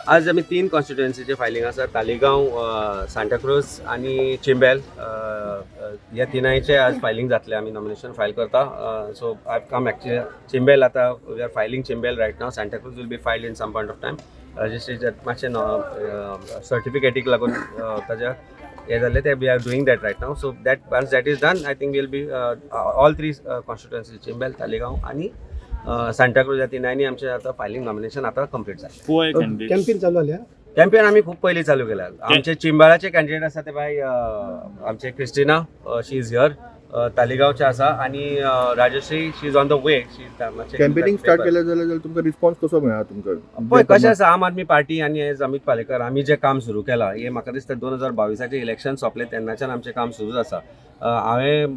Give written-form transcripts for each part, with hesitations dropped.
आज आम्ही 3 कॉन्स्टिट्युएन्सीचे फायलिंग आसा, तालिगांव, सांताक्रूज आणि चिंबेल. ह्या तिनायचे आज फायलिंग जातले. आम्ही नॉमिनेशन फायल करता. So I come actually Chimbel. आता we are filing Chimbel right now. Santa Cruz will be filed in some point of time. Registration मातशें सर्टिफिकेटीक लागून ताच्या हे जाल्ले ते we are doing that right now. So once that is done I think will be all 3 constituency Chimbel, Taleigao आणि सांताक्रूज ह्या तिनांनी आमचे आता फायलिंग नॉमिनेशन आता कंप्लीट जालें. कॅम्पेन चालू झाल्या. कॅम्पेन आम्ही खूप पयलीं चालू केला. आमचे चिंबाळाचे कॅन्डिडेट आसा ते बाय आमचे क्रिस्टिना, शी इज हियर. तालिगांवचे आसा आणि Rajshree, she is on the way. Campaigning start केलं जाल्यार तुमकां रिस्पॉन्स कसो मेळ्ळा तुमकां? पळय कशें आसा, आम आदमी पार्टी आणि एज अमित पालेकर आमी जे काम सुरू केलां हे म्हाका दिसता 2022 इलेक्शन सोंपले तेन्नाच्यान आमचें काम सुरूच आसा. हांवें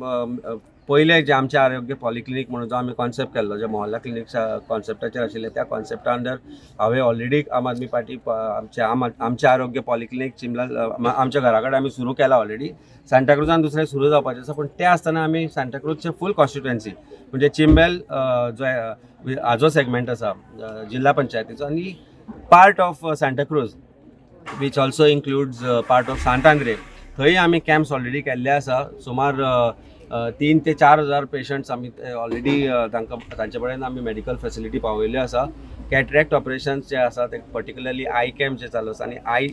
पयले जे आमचे आरोग्य पॉलिक्लिनीक म्हणून जो आमी कॉन्सेप्ट केल्लो, जे मोहल्ला क्लिनीक कॉन्सेप्टाचेर आशिल्ले, त्या कॉन्सेप्टा अंडर हांवें ऑलरेडी आम आदमी पार्टी आमचे आरोग्य पॉलिक्लिनीक चिंबला आमच्या घरा कडेन आमी सुरू केला ऑलरेडी. सांताक्रूजान दुसरें सुरू जावपाचें आसा, पूण तें आसतना आमी सांताक्रूजचे फूल कॉन्स्टिट्युएन्सी म्हणजे चिंबेल जो हाजो सेगमेंट आसा जिल्हा पंचायतीचो आणि part of Santa Cruz which also includes part of St Andre, थंय आमी कॅम्प्स ऑलरेडी केल्ले आसा. सुमार 3 ते 4 हजार पेशंट्स आमी ऑलरेडी तांचे कडेन आमी मेडिकल फेसिलिटी पावयल्यो आसा. कॅटरेक्ट ऑपरेशन्स जे आसा ते पर्टिक्युलरली आय कॅम्प जे चालू आसा आणि आय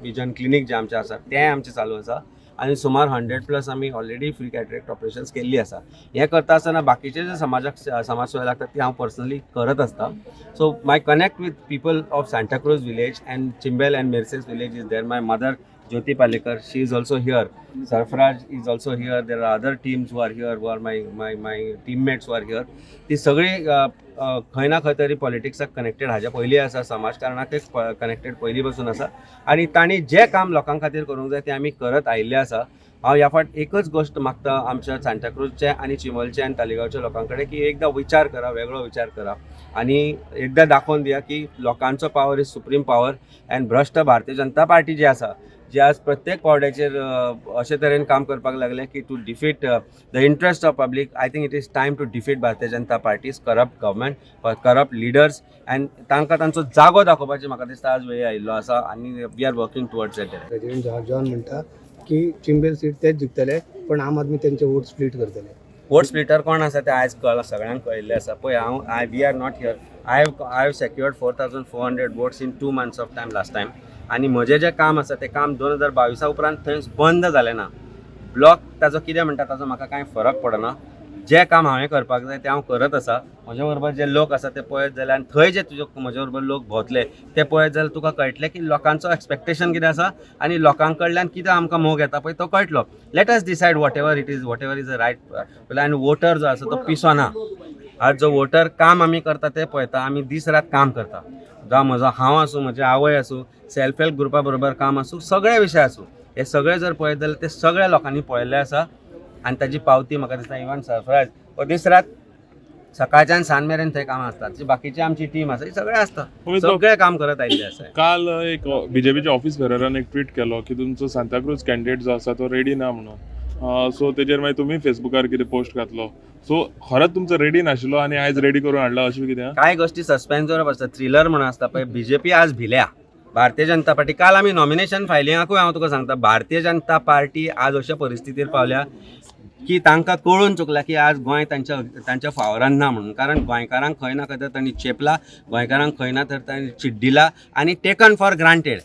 विजन क्लिनीक जे आमचे आसा ते आमचे चालू आसा आणि सुमार 100+ आमी ऑलरेडी फ्री कॅटरेक्ट ऑपरेशन्स केल्ली आसा. हें करता आसतना बाकीचे जे समाज सेवा लागतात ती हांव पर्सनली करत आसता. So my connect with people of Santa Cruz village and Chimbel and Merces village is there. My mother Jyoti Palekar, she is also here. Sarfaraj is also here. There are other teams who are here, who are my teammates who are here. ती सगळी खंय ना खंय तरी पॉलिटिक्साक connected हाज्या पयलीं आसा, समाजकारणाक connected पयलीं पासून आसा आणि तांणी जे काम लोकां खातीर करूंक जाय तें आमी करत आयिल्ले आसा. हांव ह्या फावट एकच गोश्ट मागता आमच्या सांताक्रूजचे आणि चिंबलचे आणि तालिगांवच्या लोकां कडेन की एकदां विचार करा, वेगळो विचार करा आणि एकदां दाखोवन दिया की लोकांचो power is supreme power. And भ्रश्ट भारतीय जनता पार्टी जी आसा, जे आज प्रत्येक पावड्याचेर अशे तरेन काम करपाक लागले की to defeat the interest of public. I think it is time to defeat Bharatiya Janata party's corrupt government, corrupt leaders and तांकां तांचो जागो दाखोवपाची म्हाका दिसता आज वेळ आयिल्लो आसा आणि we are working towards that. President John म्हणटा की चिंबेल सीट तेच जिखतले, पण आम आदमी त्यांचे वोट स्प्लिट करतले. वोट स्प्लिटर कोण आसा ते आयज सगळ्यांक कळिल्लें आसा. पळय we are not here. I have secured 4400 votes in 2 months of time last time आणि म्हजें जें काम आसा तें काम 2022 उपरांत थंय बंद जालें ना. ब्लॉक ताजो कितें म्हणटा ताजो म्हाका कांय फरक पडना. जें काम हांवें करपाक जाय तें हांव करत आसा. म्हजे बरोबर जे लोक आसा ते पळयत जाल्यार आनी थंय जे म्हजे बरोबर लोक भोंवतले ते पळयत जाल्यार तुका कळटलें की लोकांचो एक्सपेक्टेशन कितें आसा आणि लोकां कडल्यान कितें आमकां मोग येता पळय तो कळटलो. Let us decide whatever is a right. आनी वोटर जो आसा तो पिसोना. आज जो वोटर काम आमी करता ते पळयता. आमी दीस रात काम करता. जावं म्हजो हांव आसूं, म्हजी आवय आसूं, सेल्फ हेल्प ग्रुपा बरोबर काम आसूं, सगळे विशय आसूं, हे सगळे जर पळयत जाल्यार ते सगळ्या लोकांनी पळयल्ले आसा आनी ताची पावती म्हाका दिसता इवन सरफराज हो दीस रात सकाळच्यान सांज मेरेन थंय कामां आसतात. जी बाकीची आमची टीम आसा ही सगळे आसता, सगळे काम करत आयिल्ले आसा. काल एक बीजेपीच्या ऑफिस बेररान एक ट्वीट केलो की तुमचो सांताक्रूज कॅन्डिडेट जो आसा तो रेडी ना म्हणून. सो तेजेर मागीर तुमी फेसबुकार कितें पोस्ट घातलो. सो खरंच तुमचो रेडी नाशिल्लो आणि आयज रेडी करून हाडला अशें कितें? कांय गोश्टी सस्पेन्सवर आसता, थ्रिलर म्हणून आसता पळय. बीजेपी आज भिल्या. भारतीय जनता पार्टी काल आमी नॉमिनेशन फायलिंगाकूय हांव तुका सांगता भारतीय जनता पार्टी आज अशा परिस्थितीर पावल्या की तांकां कळून चुकला की आज गोंय तांच्या फावरान ना म्हणून. कारण गोंयकारांक खंय ना खंय तर तांणी चेपला, गोंयकारांक खंय ना तर तांणी चिड्डिला आणि टेकन फॉर ग्रांटेड.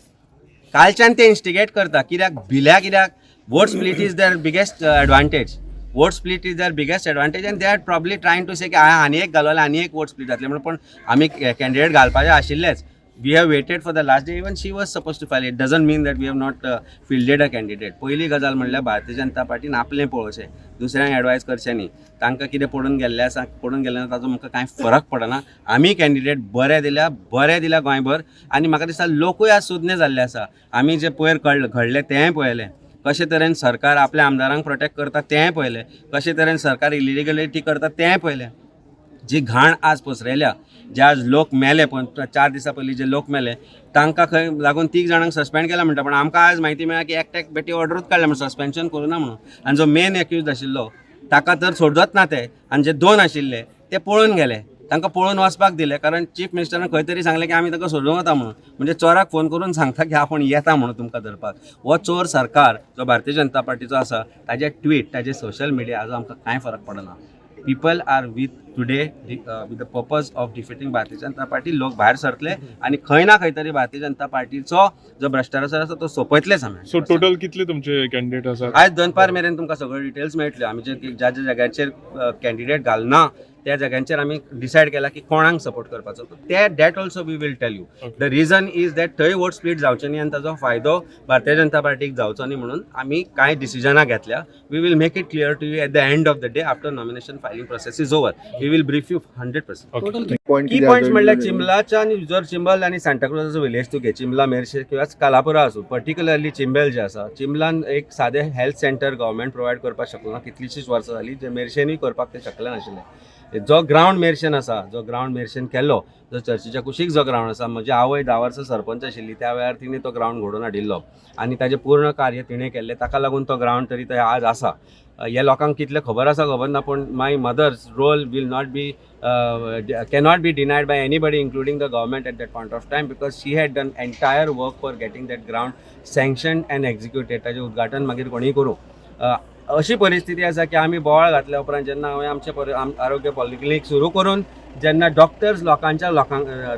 कालच्यान ते इन्स्टिगेट करता. कित्याक भिल्या? कित्याक vote split is their biggest advantage. Vote split is their biggest advantage and they are probably trying to say की आनी एक घालवलें आनी एक वोट स्प्लिट जातलें म्हणून. पण आमी कॅन्डिडेट घालपाचे आशिल्लेच. We have waited for the last day. Even she was suppose to file. It doesn't mean that we have not fielded a candidate. पयली गजाल म्हणल्यार भारतीय जनता पार्टीन आपलें पळोवचें, दुसऱ्यांक एडवायस करचें न्ही. तांकां कितें पडून गेल्लें आसा पडून गेल्लें ना ताजो म्हाका कांय फरक पडना. आमी कॅन्डिडेट बरे दिल्या गोंयभर आनी म्हाका दिसता लोकूय आज सुज्ञ जाल्ले आसा. आमी जे पयर घडलें तेंय पळयलें, कशे तरेन सरकार आपल्या आमदारांक प्रोटेक्ट करता तेंय पळयलें, कशे तरेन सरकार इलिगलिटी करता तेंय पळयलें. जी घाण आज पसरयल्या, जे आज लोक मेले, पण 4 दिसां पयलीं जे लोक मेले तांकां खंय लागून 3 जाणांक सस्पेंड केला म्हणटा. पण आमकां आज म्हायती मेळ्ळा की एकट्याक बेटी ऑर्डरूच काडल्या म्हणून, सस्पेन्शन करूं ना म्हणून. आनी जो मेन एक्यूज आशिल्लो ताका तर सोडत ना ते, आनी जे 2 आशिल्ले ते पळून गेले, तांकां पळून वचपाक दिले, कारण चीफ मिनिस्टरान खंय तरी सांगलें की आमी ताका सोडूंक वता म्हणून. म्हणजे चोराक फोन करून सांगता की आपूण येता म्हणून तुमकां धरपाक. हो चोर सरकार जो भारतीय जनता पार्टीचो आसा ताजे ट्वीट, ताजे सोशल मिडिया हाजो आमकां कांय फरक पडना. People are with today with the purpose of defeating Bharatiya Janata party. लोक भायर सरतले आनी खंय ना खंय तरी भारतीय जनता पार्टीचो जो भ्रष्टाचार आसा तो सोंपयतलेच आमी. सो टोटल कितले तुमचे कॅन्डिडेट आसात? आयज दनपार मेरेन तुमकां सगळ्यो डिटेल्स मेळटल्यो. आमी ज्या जाग्यांचेर कॅन्डिडेट घालना त्या जाग्यांचेर आमी डिसायड केला की कोणाक सपोर्ट करपाचो. That also we will tell you. The reason is that थंय वोट स्प्लीट जावचें न्ही आनी ताजो फायदो भारतीय जनता पार्टीक जावचो न्ही म्हणून आमी कांय डिसिजनां घेतल्या. We will make it clear to you at the end of the day after nomination filing process is over. We will brief you 100%. Point की पॉयंट्स म्हणल्यार चिंबलाच्या आणि जर चिंबल आणि सांताक्रुजाचो विलेज तूं घे, चिंबला मेर्शे किंवा कालापुरा आसूं, पर्टिक्युलरली चिंबेल जे आसा, चिंबलान एक सादें हेल्थ सेंटर गव्हर्मेंट प्रोवायड करपाक शकलो ना कितलींशींच वर्सां जालीं, जे मेर्शेनूय करपाक ते शकले नाशिल्ले. जो ग्रावंड मेर्शेन आसा, जो ग्रावंड मेर्शेन केल्लो, जो चर्चीच्या कुशीक जो ग्रावंड आसा, म्हजी आवय 10 वर्सां सरपंच आशिल्ली, त्या वेळार तिणें तो ग्रावंड घडोवन हाडिल्लो आनी ताजें पूर्ण कार्य तिणें केल्लें. ताका लागून तो ग्रावंड तरी थंय आज आसा. हे लोकांक कितलें खबर आसा खबर ना, पूण my mother's role will not be cannot be denied by anybody including the government at that point of time, because she had done entire work for getting that ground sanctioned and executed. ताजें उद्घाटन मागीर कोणीय करूं. अशी परिस्थिती आसा की आमी बोवाळ घातल्या उपरांत जेन्ना हांवें आमचें आरोग्य पॉलिक्लिनीक सुरू करून जेन्ना डॉक्टर्स लोकांच्या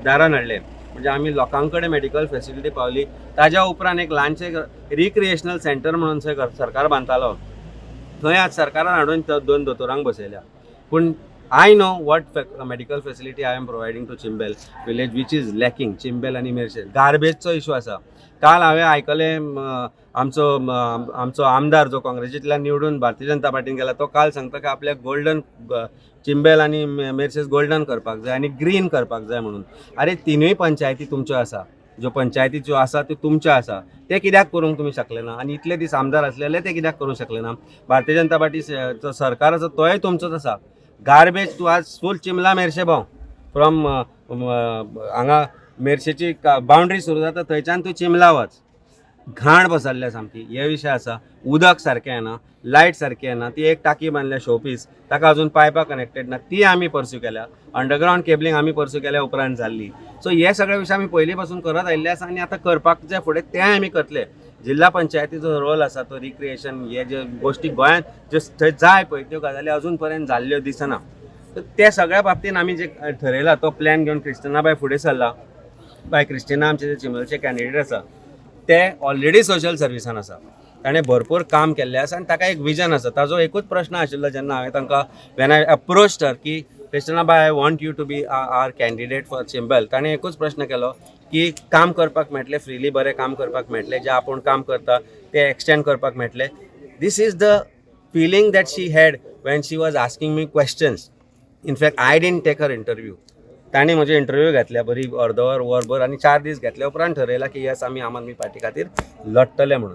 दारान हाडले, म्हणजे आमी लोकां कडेन मेडिकल फेसिलिटी पावली, ताज्या उपरांत एक ल्हानशें रिक्रिएशनल सेंटर म्हणून थंय सरकार बांदतालो. थंय आज सरकारान हाडून 2 दोतोरांक बसयल्या. पूण I know what medical facility I am providing to Chimbel village, which is lacking. Chimbel आणि मेर्शे गार्बेजचो इशू आसा. काल हांवें आयकलें आमचो आमदार जो काँग्रेसींतल्यान निवडून भारतीय जनता पार्टीन गेला, तो काल सांगता की आपल्याक गोल्डन चिंबेल आनी मेर्शेस गोल्डन करपाक जाय आनी ग्रीन करपाक जाय म्हणून. अरे तिनूय पंचायती तुमच्यो आसा, ज्यो पंचायती ज्यो आसा त्यो तुमच्यो आसा, ते कित्याक करूंक तुमी शकले ना? आनी इतले दीस आमदार आसलेले ते कित्याक करूंक शकले ना? भारतीय जनता पार्टीचो सरकार आसा तोय तुमचोच आसा. गार्बेज तूं आज फूल चिंबला मेर्शे भोंव, फ्रॉम हांगा मेर्शेची बाउंड्री सुरू जाता थंयच्यान तूं चिंबला वच. घाण बसल्ल्या सामकी. हे विशय आसा. उदक सारकें येना, लायट सारकी येना. ती एक टाकी बांदल्या शोपीस, ताका अजून पायपां कनेक्टेड ना, ती आमी परस्यू केल्या. अंडरग्रावंड केबलिंग आमी परस्यू केल्या उपरांत जाल्ली. सो हे सगळे विशय आमी पयलीं पासून करत आयिल्ले आसा आनी आतां करपाक जे फुडें तें आमी करतले. जिल्हा पंचायतीचो रोल आसा तो रिक्रिएशन, हे जे गोश्टी गोंयांत ज्यो थंय जाय पळय त्यो गजाली अजून पर्यंत जाल्ल्यो दिसना. तर ते सगळ्या बाबतींत आमी जे ठरयला तो प्लॅन घेवन क्रिस्टिना बाय फुडें सरला. बाय क्रिस्टिना आमचे जे चिंबलचे कॅन्डिडेट आसा ते ऑलरेडी सोशल सर्विसान आसा. ताणें भरपूर काम केल्लें आसा आनी ताका एक विजन आसा. ताजो एकूच प्रश्न आशिल्लो जेन्ना हांवें तांकां वेन आय अप्रोच्ड हर की क्रिस्टिना बाय I want you to be our candidate for Chimbel. ताणें एकूच प्रश्न केलो की काम करपाक मेळटलें, फ्रिली बरें काम करपाक मेळटलें, जें आपूण काम करता तें एक्सटेंड करपाक मेळटलें. This is the feeling that she had when she was asking me questions. In fact I didn't take her interview. ताणें म्हजे इंटरव्यू घेतल्या बरी अर्दवर वरभर आनी 4 दीस घेतल्या उपरांत ठरयलां की येस आमी आम आदमी पार्टी खातीर लडटले म्हणून.